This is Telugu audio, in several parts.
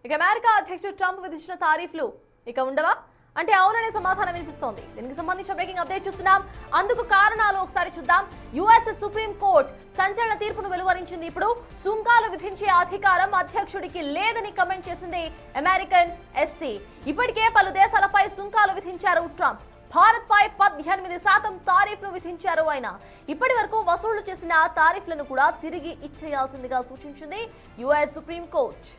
ఇక అమెరికా అధ్యక్షుడు ట్రంప్ విధించిన తారీఫ్లు ఇక ఉండవా అంటే అవుననే సమాధానం వినిపిస్తోంది. దీనికి సంబంధించిన బ్రేకింగ్ అప్డేట్ చూస్తున్నాం. అందుకు కారణాలు ఒకసారి చూద్దాం. యుఎస్ సుప్రీం కోర్టు సంచలన తీర్పును వెలువరించింది. ఇప్పుడు సుంకాలు విధించే అధికారం అధ్యక్షుడికి లేదని కమెంట్ చేసింది అమెరికన్ ఎస్సీ. ఇప్పటికే పలు దేశాలపై సుంకాలు విధించారు ట్రంప్. భారత్ పై 18% తారీఫ్ను విధించారు ఆయన. ఇప్పటి వరకు వసూళ్లు చేసిన తారీఫ్లను కూడా తిరిగి ఇచ్చేయాల్సిందిగా సూచించింది యుఎస్ సుప్రీం కోర్టు.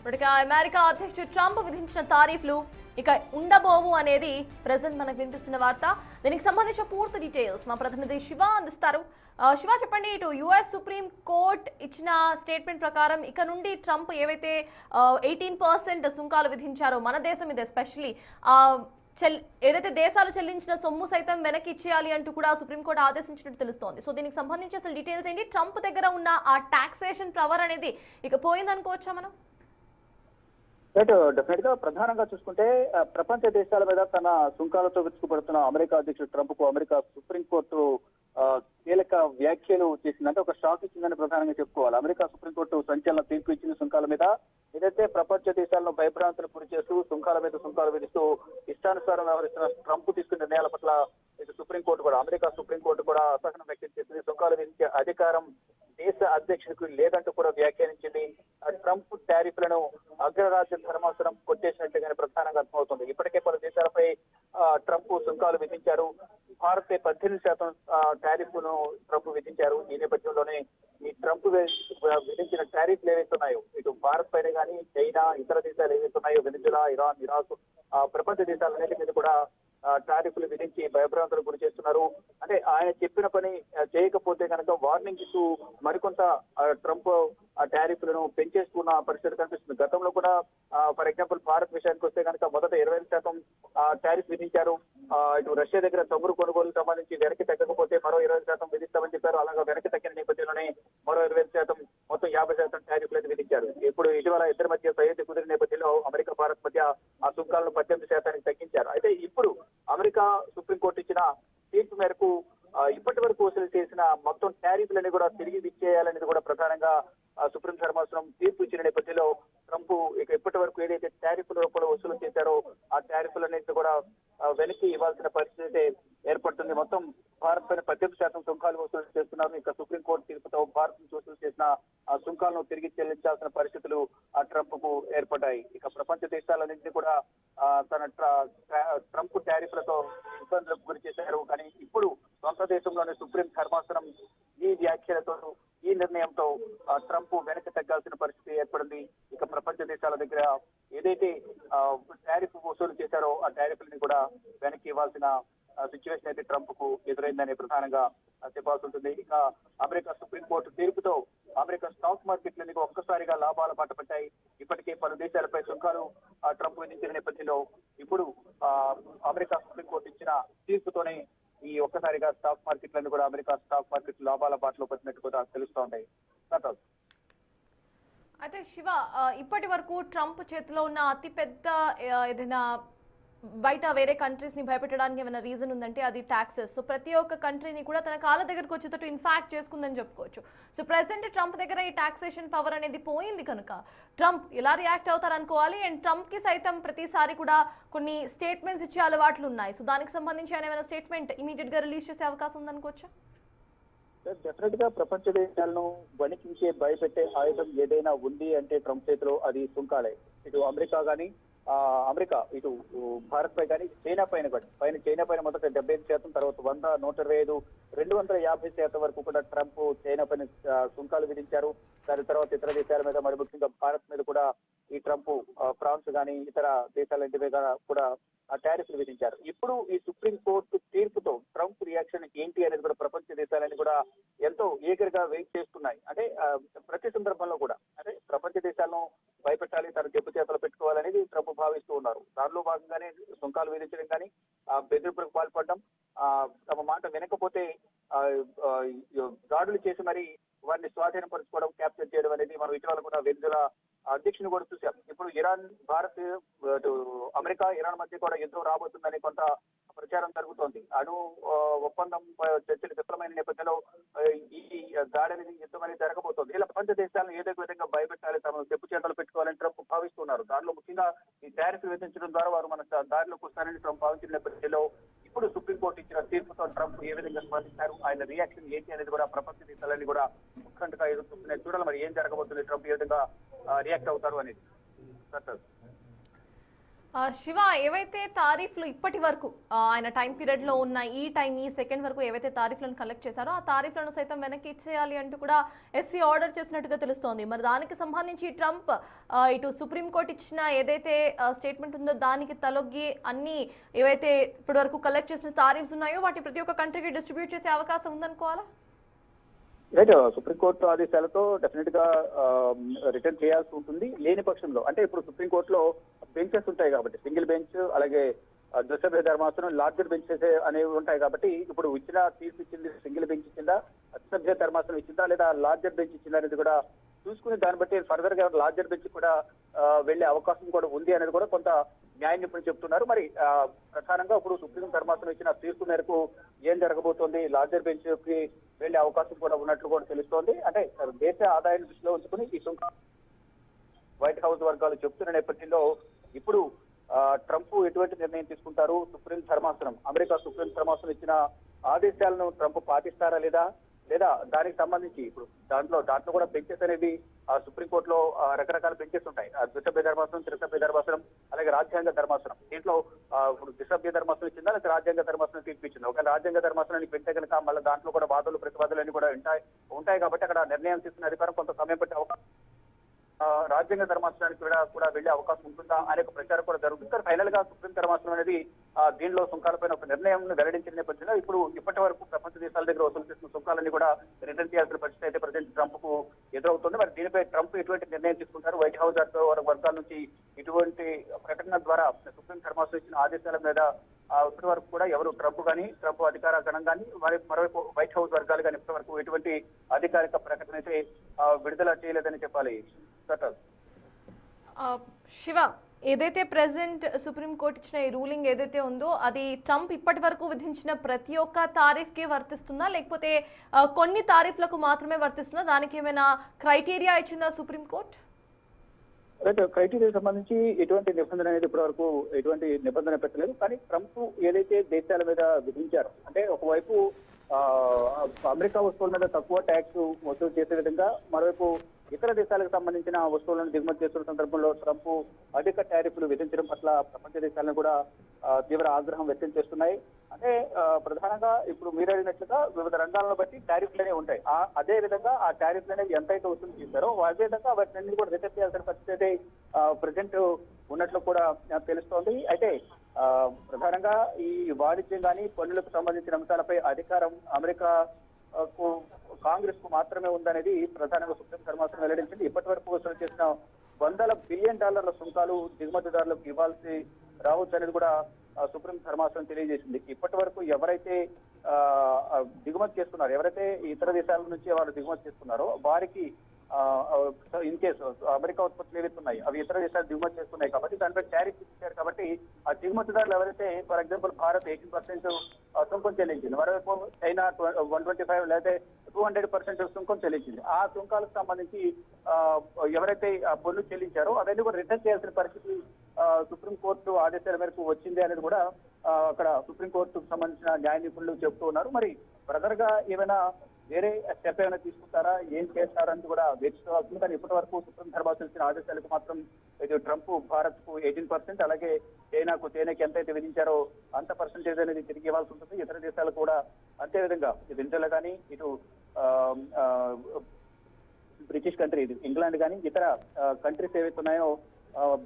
ఇప్పటికే అమెరికా అధ్యక్షుడు ట్రంప్ విధించిన తారీఫ్లు ఇక ఉండబోవు అనేది ప్రెసెంట్ మనకు వినిపిస్తున్న వార్త. దీనికి సంబంధించిన పూర్తి డీటెయిల్స్ మా ప్రతినిధి శివ అందిస్తారు. శివ, చెప్పండి. ఇటు యుఎస్ సుప్రీం కోర్ట్ ఇచ్చిన స్టేట్మెంట్ ప్రకారం ఇక నుండి ట్రంప్ ఏవైతే 18% సుంకాలు విధించారో మన దేశం మీద ఎస్పెషల్లీ ఏదైతే దేశాలు చెల్లించిన సొమ్ము సైతం వెనక్కి ఇచ్చేయాలి అంటూ కూడా సుప్రీంకోర్టు ఆదేశించినట్టు తెలుస్తోంది. సో దీనికి సంబంధించి అసలు డీటెయిల్స్ ఏంటి? ట్రంప్ దగ్గర ఉన్న ఆ టాక్సేషన్ పవర్ అనేది ఇక పోయిందనుకోవచ్చా మనం? డెఫినెట్ గా ప్రధానంగా చూసుకుంటే ప్రపంచ దేశాల మీద తన సుంకాలతో విరుచుకుపడుతున్న అమెరికా అధ్యక్షుడు ట్రంప్ కు అమెరికా సుప్రీంకోర్టు కీలక వ్యాఖ్యలు చేసింది. అంటే ఒక షాక్ ఇచ్చిందని ప్రధానంగా చెప్పుకోవాలి. అమెరికా సుప్రీంకోర్టు సంచలన తీర్పు ఇచ్చింది సుంకాల మీద. ఏదైతే ప్రపంచ దేశాలను భయభ్రాంతులు గురి చేస్తూ సుంకాల మీద సుంకాలు విధిస్తూ ఇష్టానుసారం వ్యవహరిస్తున్న ట్రంప్ తీసుకున్న నిర్ణయాల పట్ల సుప్రీంకోర్టు కూడా అమెరికా సుప్రీంకోర్టు కూడా అసహనం వ్యక్తం చేసింది. సుంకాలు విధించే అధికారం దేశ అధ్యక్షుడికి లేదంటూ కూడా వ్యాఖ్యానించింది. ట్రంప్ టారిఫ్లను అగ్రరాజ్య ధర్మాసనం కొట్టేసినట్టుగానే ప్రధానంగా అర్థమవుతుంది. ఇప్పటికే పలు దేశాలపై ట్రంప్ సుంకాలు విధించారు. భారత్ 18% టారిఫ్ను ట్రంప్ విధించారు. ఈ నేపథ్యంలోనే ఈ ట్రంప్ విధించిన టారిఫ్లు ఏవైతే ఉన్నాయో ఇటు భారత్ పైన కానీ చైనా ఇతర దేశాలు ఏవైతే ఉన్నాయో వెనిజులా, ఇరాన్, ఇరాక్ ప్రపంచ దేశాలన్నిటి మీద కూడా టారిఫ్లు విధించి భయభ్రాంతులకు గురి చేస్తున్నారు. అంటే ఆయన చెప్పిన పని చేయకపోతే కనుక వార్నింగ్ ఇస్తూ మరికొంత ట్రంప్ ఆ టారిఫ్లను పెంచేసుకున్న పరిస్థితి కనిపిస్తుంది. గతంలో కూడా ఫర్ ఎగ్జాంపుల్ భారత్ విషయానికి వస్తే కనుక మొదట 25% టారిఫ్ విధించారు. ఇటు రష్యా దగ్గర చమురు కొనుగోలుకు సంబంధించి వెనక్కి తగ్గకపోతే మరో 20% విధిస్తామని చెప్పారు. అలాగా వెనక్కి తగ్గిన నేపథ్యంలోనే మరో 25% మొత్తం 50% టారిఫ్లు అయితే విధించారు. ఇప్పుడు ఇటీవల ఇద్దరి మధ్య సయోధ్య కుదిరిన నేపథ్యంలో అమెరికా భారత్ మధ్య ఆ సుంకాలను 18% తగ్గించారు. అయితే ఇప్పుడు అమెరికా సుప్రీంకోర్టు ఇచ్చిన తీర్పు మేరకు ఇప్పటి వరకు వసూలు చేసిన మొత్తం టారిఫ్లని కూడా తిరిగి ఇచ్చేయాలనేది కూడా ప్రధానంగా సుప్రీం ధర్మాసనం తీర్పు ఇచ్చిన నేపథ్యంలో ట్రంప్ ఇక ఇప్పటి వరకు ఏదైతే టారిఫ్ల రూపంలో వసూలు చేశారో ఆ టారిఫ్లన్నింటినీ కూడా వెనక్కి ఇవ్వాల్సిన పరిస్థితి ఏర్పడుతుంది. మొత్తం భారత్ పైన 18% సుంకాలు వసూలు చేస్తున్నారు. ఇక సుప్రీంకోర్టు తీర్పుతో భారత్ నుంచి వసూలు చేసిన ఆ సుంకాలను తిరిగి చెల్లించాల్సిన పరిస్థితులు ఆ ట్రంప్ కు ఏర్పడ్డాయి. ఇక ప్రపంచ దేశాలన్నింటినీ కూడా తన ట్రంప్ టారిఫ్లతో ఇబ్బందులకు గురి చేశారు. కానీ ఇప్పుడు సొంత దేశంలోని సుప్రీం ధర్మాసనం ఈ వ్యాఖ్యలతో ఈ నిర్ణయంతో ట్రంప్ వెనక్కి తగ్గాల్సిన పరిస్థితి ఏర్పడింది. ఇక ప్రపంచ దేశాల దగ్గర ఏదైతే టారిఫ్ వసూలు చేశారో ఆ టారిఫ్లని కూడా వెనక్కి ఇవ్వాల్సిన సిచ్యువేషన్ అయితే ట్రంప్ కు ఎదురైందని ప్రధానంగా చెప్పాల్సి ఉంటుంది. ఇక అమెరికా సుప్రీంకోర్టు తీర్పుతో అమెరికా స్టాక్ మార్కెట్లన్నీ ఒక్కసారిగా లాభాల బాట పట్టాయి. ఇప్పటికే పలు దేశాలపై సుంకాలు ట్రంప్ విధించిన నేపథ్యంలో ఇప్పుడు అమెరికా సుప్రీంకోర్టు ఇచ్చిన తీర్పుతోనే ఈ ఒక్కసారిగా స్టాక్ మార్కెట్లన్నీ కూడా అమెరికా స్టాక్ మార్కెట్ లాభాల బాటలో పట్టినట్టు కూడా తెలుస్తోంది. అయితే శివ, ఇప్పటి వరకు ట్రంప్ చేతిలో ఉన్న అతిపెద్ద ఏదైనా బయట వేరే కంట్రీస్ ని భయపెట్టడానికి ఏమైనా రీజన్ ఉందంటే అది ట్యాక్సెస్. సో ప్రతి ఒక్క కంట్రీని కూడా తన కాళ్ళ దగ్గరకు వచ్చేటట్టు ఇన్ఫాక్ట్ చేసుకుందని చెప్పుకోవచ్చు. సో ప్రెసెంట్ ట్రంప్ దగ్గర ఈ టాక్సేషన్ పవర్ అనేది పోయింది కనుక ట్రంప్ ఎలా రియాక్ట్ అవుతారు అనుకోవాలి. అండ్ ట్రంప్ కి సైతం ప్రతిసారి కూడా కొన్ని స్టేట్మెంట్స్ ఇచ్చే అలవాట్లు ఉన్నాయి. సో దానికి సంబంధించి ఆయన ఏమైనా స్టేట్మెంట్ ఇమీడియట్ గా రిలీజ్ చేసే అవకాశం ఉందనుకోవచ్చా? డెఫినెట్ గా ప్రపంచ దేశాలను వణికించే భయపెట్టే ఆయుధం ఏదైనా ఉంది అంటే ట్రంప్ చేతిలో అది సుంకాలే. ఇటు అమెరికా కానీ అమెరికా ఇటు భారత్ పై కానీ చైనా పైన కానీ చైనా పైన మొదట 75%, తర్వాత 100, 125, 250% వరకు కూడా ట్రంప్ చైనా పైన సుంకాలు విధించారు. దాని తర్వాత ఇతర దేశాల మీద మరి ముఖ్యంగా భారత్ మీద కూడా ఈ ట్రంప్ ఫ్రాన్స్ కానీ ఇతర దేశాలంటి మీద కూడా టారిఫ్లు విధించారు. ఇప్పుడు ఈ సుప్రీం కోర్టు తీర్పుతో ట్రంప్ రియాక్షన్ ఏంటి అనేది కూడా ప్రపంచ దేశాలన్నీ కూడా ఎంతో ఈగర్గా వెయిట్ చేస్తున్నాయి. అంటే ప్రతి సందర్భంలో కూడా అంటే ప్రపంచ దేశాలను భయపెట్టాలి, తన చెప్పు చేతలు పెట్టుకోవాలనేది ట్రంప్ భావిస్తూ ఉన్నారు. దానిలో భాగంగానే సుంకాలు విధించడం కానీ బెదిరింపులకు పాల్పడడం, తమ మాట వినకపోతే దాడులు చేసి మరి వారిని స్వాధీనపరచుకోవడం, క్యాప్చర్ చేయడం అనేది మనం ఇటీవల కూడా వెనిజులా అధ్యక్షుని కూడా చూసాం. ఇప్పుడు ఇరాన్, భారత్, అటు అమెరికా, ఇరాన్ మధ్య కూడా యుద్ధం రాబోతుందని కొంత ప్రచారం జరుగుతోంది. ఒప్పందం చర్చలు విఫలమైన నేపథ్యంలో ఈ దాడి అనేది, యుద్ధం అనేది జరగబోతోంది. ఇలా ప్రపంచ దేశాలను ఏదో ఒక విధంగా భయపెట్టాలి, తమ చెప్పు చేతలు పెట్టుకోవాలని ట్రంప్ భావిస్తున్నారు. దానిలో ముఖ్యంగా ఈ టారిఫ్ విధించడం ద్వారా వారు మన దారిలోకి వస్తారని ట్రంప్ భావించిన నేపథ్యంలో ఇప్పుడు సుప్రీంకోర్టు ఇచ్చిన తీర్పుతో ట్రంప్ ఏ విధంగా స్పందిస్తారు, ఆయన రియాక్షన్ ఏంటి అనేది కూడా ప్రపంచ దేశాలన్నీ కూడా ఉత్కంఠగా ఎదురు చూస్తున్నాయి. చూడాలి మరి ఏం జరగబోతుంది, ట్రంప్ ఏ విధంగా రియాక్ట్ అవుతారు అనేది. శివ, ఏవైతే తారీఫ్లు ఇప్పటి వరకు ఆయన టైం పీరియడ్ లో ఉన్న ఈ సెకండ్ వరకు ఏవైతే తారీఫ్లను కలెక్ట్ చేశారో ఆ తారీఫ్లను సైతం వెనక్కి ఇచ్చేయాలి అంటూ కూడా ఎస్సీ ఆర్డర్ చేసినట్టుగా తెలుస్తోంది. మరి దానికి సంబంధించి ట్రంప్ ఇటు సుప్రీంకోర్టు ఇచ్చిన ఏదైతే స్టేట్మెంట్ ఉందో దానికి తలొగ్గి అన్ని ఏవైతే ఇప్పటి వరకు కలెక్ట్ చేసిన తారీఫ్స్ ఉన్నాయో వాటి ప్రతి ఒక్క కంట్రీకి డిస్ట్రిబ్యూట్ చేసే అవకాశం ఉందనుకోవాలా? రైట్, సుప్రీంకోర్టు ఆదేశాలతో డెఫినెట్ గా రిటర్న్ చేయాల్సి ఉంటుంది. లేని పక్షంలో అంటే ఇప్పుడు సుప్రీంకోర్టులో బెంచెస్ ఉంటాయి కాబట్టి, సింగిల్ బెంచ్, అలాగే ద్విసభ్య ధర్మాసనం, లార్జర్ బెంచెస్ అనేవి ఉంటాయి కాబట్టి, ఇప్పుడు ఇచ్చిన తీర్పు ఇచ్చింది సింగిల్ బెంచ్ ఇచ్చిందా, ద్విసభ్య ధర్మాసనం ఇచ్చిందా, లేదా లార్జర్ బెంచ్ ఇచ్చిందా అనేది కూడా చూసుకుని దాన్ని బట్టి ఫర్దర్ గా లార్జర్ బెంచ్ కూడా వెళ్లే అవకాశం కూడా ఉంది అనేది కూడా కొంత న్యాయ నిపుణులు చెప్తున్నారు. మరి ప్రధానంగా ఇప్పుడు సుప్రీం ధర్మాసనం ఇచ్చిన తీర్పు మేరకు ఏం జరగబోతోంది, లార్జర్ బెంచ్ కి వెళ్లే అవకాశం కూడా ఉన్నట్లు కూడా తెలుస్తోంది. అంటే దేశ ఆదాయాన్ని దృష్టిలో ఉంచుకుని ఈ సుంకం వైట్ హౌస్ వర్గాలు చెప్తున్న నేపథ్యంలో ఇప్పుడు ట్రంప్ ఎటువంటి నిర్ణయం తీసుకుంటారు, అమెరికా సుప్రీం ధర్మాసనం ఇచ్చిన ఆదేశాలను ట్రంప్ పాటిస్తారా లేదా దానికి సంబంధించి ఇప్పుడు దాంట్లో కూడా బెంచెస్ అనేవి సుప్రీంకోర్టులో రకరకాల బెంచెస్ ఉంటాయి. ద్విసభ్య ధర్మాసనం, త్రిసభ్య ధర్మాసనం, అలాగే రాజ్యాంగ ధర్మాసనం. దీంట్లో ఇప్పుడు ద్విసభ్య ధర్మాసనం ఇచ్చిందా లేదా రాజ్యాంగ ధర్మాసనం తీర్పు ఇచ్చిందా? ఒక రాజ్యాంగ ధర్మాసనానికి పెడితే కనుక మళ్ళీ దాంట్లో కూడా వాదనలు ప్రతివాదులు అన్ని కూడా ఉంటాయి కాబట్టి అక్కడ నిర్ణయం తీసుకునే అధికారం కొంత సమయం పట్టే అవకాశం, రాజ్యాంగ ధర్మాసనానికి కూడా వెళ్లే అవకాశం ఉంటుందా అనే ప్రచారం కూడా జరుగుతుంది. కానీ ఫైనల్ గా సుప్రీం ధర్మాసనం అనేది దీనిలో సుంకాలపైన ఒక నిర్ణయం వెల్లడించిన నేపథ్యంలో ఇప్పుడు ఇప్పటి వరకు ప్రపంచ దేశాల దగ్గర వసూలు చేసిన సుంకాలన్నీ కూడా రిటర్న్ చేయాల్సిన పరిస్థితి అయితే ప్రజెంట్ ట్రంప్ కు ఎదురవుతుంది. మరి దీనిపై ట్రంప్ ఎటువంటి నిర్ణయం తీసుకుంటారు, వైట్ హౌస్ వర్గాల నుంచి ఇటువంటి ప్రకటన ద్వారా సుప్రీం ధర్మాసనం ఇచ్చిన ఆదేశాల మీద ఇప్పటి వరకు కూడా ఎవరు ట్రంప్ అధికార గణం కానీ మరోవైపు వైట్ హౌస్ వర్గాలు కానీ ఇప్పటి వరకు ఎటువంటి అధికారిక ప్రకటన అయితే విడుదల చేయలేదని చెప్పాలి. శివ, ఏదైతే ప్రెసెంట్ సుప్రీంకోర్టు ఇచ్చిన ఈ రూలింగ్ ఏదైతే ఉందో అది ట్రంప్ ఇప్పటి వరకు విధించిన ప్రతి ఒక్క తారీఫ్ కి వర్తిస్తుందా, లేకపోతే కొన్ని తారీఫ్లకు మాత్రమే వర్తిస్తుందా? దానికి ఏమైనా క్రైటీరియా ఇచ్చిందా సుప్రీంకోర్టు? క్రైటీరియా సంబంధించి ఎటువంటి నిబంధన అనేది ఇప్పటి వరకు ఎటువంటి నిబంధన పెట్టలేదు. కానీ ట్రంప్ ఏదైతే దేశాల మీద విధించారో, అంటే ఒకవైపు అమెరికా వస్తువుల మీద తక్కువ ట్యాక్స్ వసూలు చేసే విధంగా, మరోవైపు ఇతర దేశాలకు సంబంధించిన వస్తువులను దిగుమతి చేస్తున్న సందర్భంలో ట్రంప్ అధిక టారిఫ్లు విధించడం పట్ల ప్రపంచ దేశాలను కూడా తీవ్ర ఆగ్రహం వ్యక్తం చేస్తున్నాయి. అంటే ప్రధానంగా ఇప్పుడు మీరు అడిగినట్లుగా వివిధ రంగాలను బట్టి టారిఫ్లు అనేవి ఉంటాయి. అదే విధంగా ఆ టారిఫ్లు అనేవి ఎంతైతే వసూలు చేశారో అదే విధంగా వాటిని కూడా రిటర్న్ చేయాల్సిన పరిస్థితి అయితే ప్రజెంట్ ఉన్నట్లు కూడా తెలుస్తోంది. అయితే ప్రధానంగా ఈ వాణిజ్యం కానీ పన్నులకు సంబంధించిన అంశాలపై అధికారం అమెరికా కాంగ్రెస్ కు మాత్రమే ఉందనేది ప్రధానంగా సుప్రీం ధర్మాసనం వెల్లడించింది. ఇప్పటి వరకు వసూలు చేసిన $100 బిలియన్ సుంకాలు దిగుమతిదారులకు ఇవ్వాల్సి రావచ్చు అనేది కూడా సుప్రీం ధర్మాసనం తెలియజేసింది. ఇప్పటి వరకు ఎవరైతే దిగుమతి చేసుకున్నారో, ఎవరైతే ఇతర దేశాల నుంచి వారు దిగుమతి చేసుకున్నారో వారికి ఇన్ కేసు అమెరికా ఉత్పత్తులు ఏవైతే ఉన్నాయి అవి ఇతర దేశాలు దిగుమతి చేస్తున్నాయి కాబట్టి దానిపై టారిఫ్ ఇచ్చారు. కాబట్టి ఆ దిగుమతిదారులు ఎవరైతే, ఫర్ ఎగ్జాంపుల్ భారత్ 18% సుంకం చెల్లించింది, మరోవైపు చైనా 125 లేదా 200% సుంకం చెల్లించింది. ఆ సుంకాలకు సంబంధించి ఎవరైతే ఆ పన్ను చెల్లించారో అవన్నీ కూడా రిటర్న్ చేయాల్సిన పరిస్థితి సుప్రీంకోర్టు ఆదేశాల మేరకు వచ్చింది అనేది కూడా అక్కడ సుప్రీంకోర్టుకు సంబంధించిన న్యాయ నిపుణులు చెబుతూ ఉన్నారు. మరి ఫర్దర్ గా ఏమైనా వేరే స్టెప్ ఏమైనా తీసుకుంటారా, ఏం చేస్తారని కూడా వేచుకోవాల్సింది. కానీ ఇప్పటి వరకు సుప్రీం ధర్మాసనం ఇచ్చిన ఆదేశాలకు మాత్రం ఇది ట్రంప్ భారత్ కు 18%, అలాగే చైనాకి ఎంతైతే విధించారో అంత పర్సెంటేజ్ అనేది తిరిగి ఇవ్వాల్సి ఉంటుంది. ఇతర దేశాలు కూడా అంతే విధంగా వెనిజులా కానీ, ఇటు బ్రిటిష్ కంట్రీ ఇంగ్లాండ్ కానీ, ఇతర కంట్రీస్ ఏవైతే ఉన్నాయో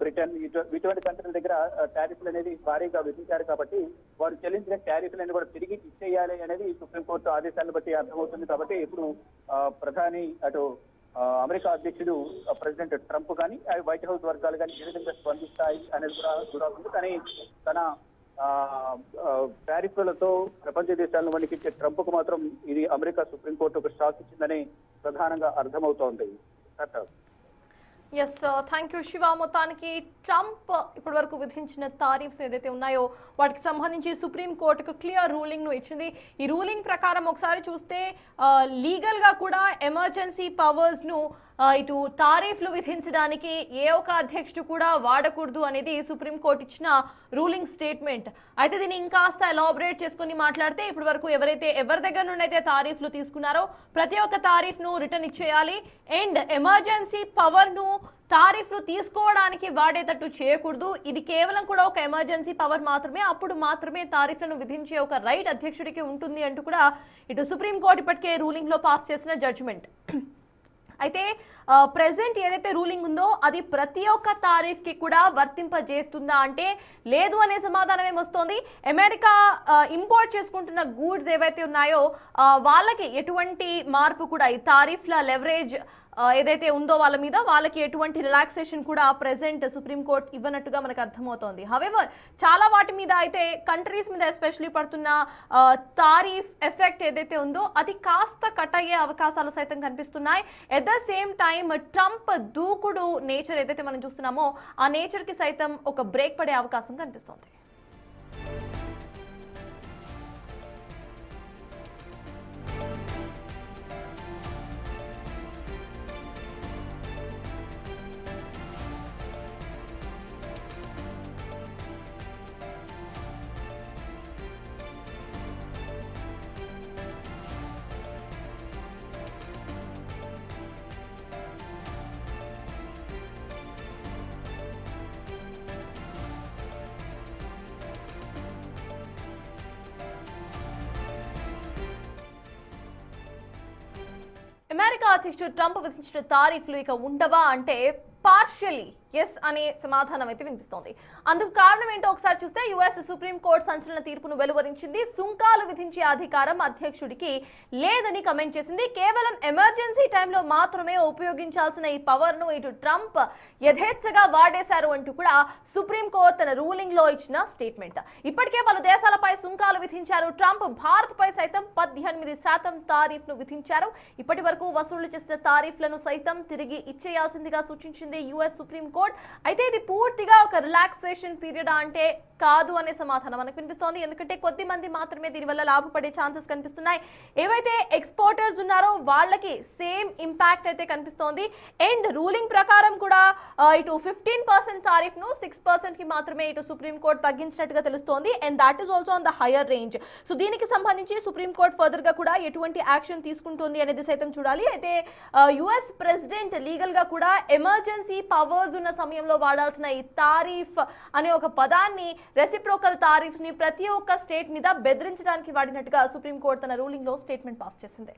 బ్రిటన్, ఇటువంటి కంట్రీల దగ్గర టారిఫ్లు అనేది భారీగా విధించారు. కాబట్టి వారు చెల్లించిన టారిఫ్లను కూడా తిరిగి ఇచ్చేయాలి అనేది సుప్రీంకోర్టు ఆదేశాలను బట్టి అర్థమవుతుంది. కాబట్టి ఇప్పుడు ప్రధాని అటు అమెరికా అధ్యక్షుడు ప్రెసిడెంట్ ట్రంప్ కానీ వైట్ హౌస్ వర్గాలు కానీ ఏ విధంగా స్పందిస్తాయి అనేది కూడా చూడాల్సింది. కానీ తన టారిఫ్లతో ప్రపంచ దేశాలను వణికించే ట్రంప్ కు మాత్రం ఇది అమెరికా సుప్రీంకోర్టు ఒక షాక్ ఇచ్చిందని ప్రధానంగా అర్థమవుతోంది. Yes thank you Shiva. మొత్తానికి ట్రంప్ ఇప్పటి వరకు విధించిన తారీఫ్స్ ఏదైతే ఉన్నాయో వాటికి సంబంధించి సుప్రీం కోర్టుకు క్లియర్ రూలింగ్ ను ఇచ్చింది. ఈ రూలింగ్ ప్రకారం ఒకసారి చూస్తే లీగల్ గా కూడా ఎమర్జెన్సీ పవర్స్ ను ఇటు తారీఫ్లు విధించడానికి ఏ ఒక్క అధ్యక్షుడు కూడా వాడకూడదు అనేది సుప్రీంకోర్టు ఇచ్చిన రూలింగ్ స్టేట్మెంట్. అయితే దీన్ని ఇంకాస్త ఎలాబరేట్ చేసుకుని మాట్లాడితే ఇప్పటి వరకు ఎవరి దగ్గర నుండి అయితే తారీఫ్లు తీసుకున్నారో ప్రతి ఒక్క తారీఫ్ ను రిటర్న్ ఇచ్చేయాలి. అండ్ ఎమర్జెన్సీ పవర్ ను తారీఫ్లు తీసుకోవడానికి వాడేటట్టు చేయకూడదు. ఇది కేవలం కూడా ఒక ఎమర్జెన్సీ పవర్ మాత్రమే, అప్పుడు మాత్రమే తారీఫ్లను విధించే ఒక రైట్ అధ్యక్షుడికి ఉంటుంది అంటూ కూడా ఇటు సుప్రీంకోర్టు ఇప్పటికే రూలింగ్ లో పాస్ చేసిన జడ్జిమెంట్. అయితే ప్రెసెంట్ ఏదైతే రూలింగ్ ఉందో అది ప్రతి ఒక్క తారీఫ్ కి కూడా వర్తింపజేస్తుందా అంటే లేదు అనే సమాధానం ఏమొస్తోంది. అమెరికా ఇంపోర్ట్ చేసుకుంటున్న గూడ్స్ ఏవైతే ఉన్నాయో వాళ్ళకి ఎటువంటి మార్పు కూడా ఈ తారీఫ్ల లెవరేజ్ ఏదైతే ఉందో వాళ్ళకి ఎటువంటి రిలాక్సేషన్ కూడా ప్రెసెంట్ సుప్రీంకోర్టు ఇవ్వనట్టుగా మనకు అర్థమవుతోంది. హవెవర్ చాలా వాటి మీద అయితే కంట్రీస్ మీద ఎస్పెషల్లీ పడుతున్న తారీఫ్ ఎఫెక్ట్ ఏదైతే ఉందో అది కాస్త కట్ అయ్యే అవకాశాలు సైతం కనిపిస్తున్నాయి. At the same time Trump దూకుడు నేచర్ ఏదైతే మనం చూస్తున్నామో ఆ నేచర్ కి సైతం ఒక బ్రేక్ పడే అవకాశం కనిపిస్తోంది. అమెరికా అధ్యక్షుడు ట్రంప్ విధించిన తారీఫ్లు ఇక ఉండవా అంటే పార్షియలీ ఎస్ అనే సమాధానం అయితే వినిపిస్తోంది. అందుకు కారణం ఏంటో ఒకసారి చూస్తే యుఎస్ సుప్రీం కోర్టు సంచలన తీర్పును వెలువరించింది. సుంకాలు విధించే అధికారం అధ్యక్షుడికి లేదని కమెంట్ చేసింది. కేవలం ఎమర్జెన్సీ టైంలో మాత్రమే ఉపయోగించాల్సిన ఈ పవర్ ను ఇటు ట్రంప్ యథేచ్ఛగా వాడేశారు అంటూ కూడా సుప్రీం కోర్టు తన రూలింగ్ లో ఇచ్చిన స్టేట్మెంట్. ఇప్పటికే పలు దేశాలపై సుంకాలు విధించారు ట్రంప్. భారత్ పై సైతం 18% తారీఫ్ ను విధించారు. ఇప్పటి వరకు వసూలు చేసిన తారీఫ్లను సైతం తిరిగి ఇచ్చేయాల్సిందిగా సూచించింది యుఎస్ సుప్రీం కోర్టు. అయితే ఇది పూర్తిగా ఒక రిలాక్సేషన్ పీరియడ్ అంటే కాదు అనే సమాధానం మనకు వినిపిస్తోంది. ఎందుకంటే కొద్ది మంది మాత్రమే దీనివల్ల లాభపడే ఛాన్సెస్ కనిపిస్తున్నాయి. ఏవైతే ఎక్స్పోర్టర్స్ ఉన్నారో వాళ్ళకి సేమ్ ఇంపాక్ట్ అయితే కనిపిస్తోంది. అండ్ రూలింగ్ ప్రకారం కూడా ఇటు 15% తారీఫ్ ను 6% కి మాత్రమే ఇటు సుప్రీం కోర్టు తగ్గించినట్టుగా తెలుస్తోంది. And that is also on the higher range. So దీనికి సంబంధించి సుప్రీం కోర్టు ఫర్దర్ గా కూడా ఎటువంటి యాక్షన్ తీసుకుంటుంది అనేది సైతం చూడాలి. అయితే యుఎస్ ప్రెసిడెంట్ లీగల్ గా కూడా ఎమర్జెన్సీ పవర్స్ ఉన్న సమయంలో వాడాల్సిన ఈ తారీఫ్ అనే ఒక పదాన్ని రెసిప్రోకల్ తారీఫ్స్ ని ప్రతి ఒక్క స్టేట్ మీద బెదిరించడానికి వాడినట్టుగా సుప్రీం కోర్టు తన రూలింగ్ లో స్టేట్మెంట్ పాస్ చేసింది.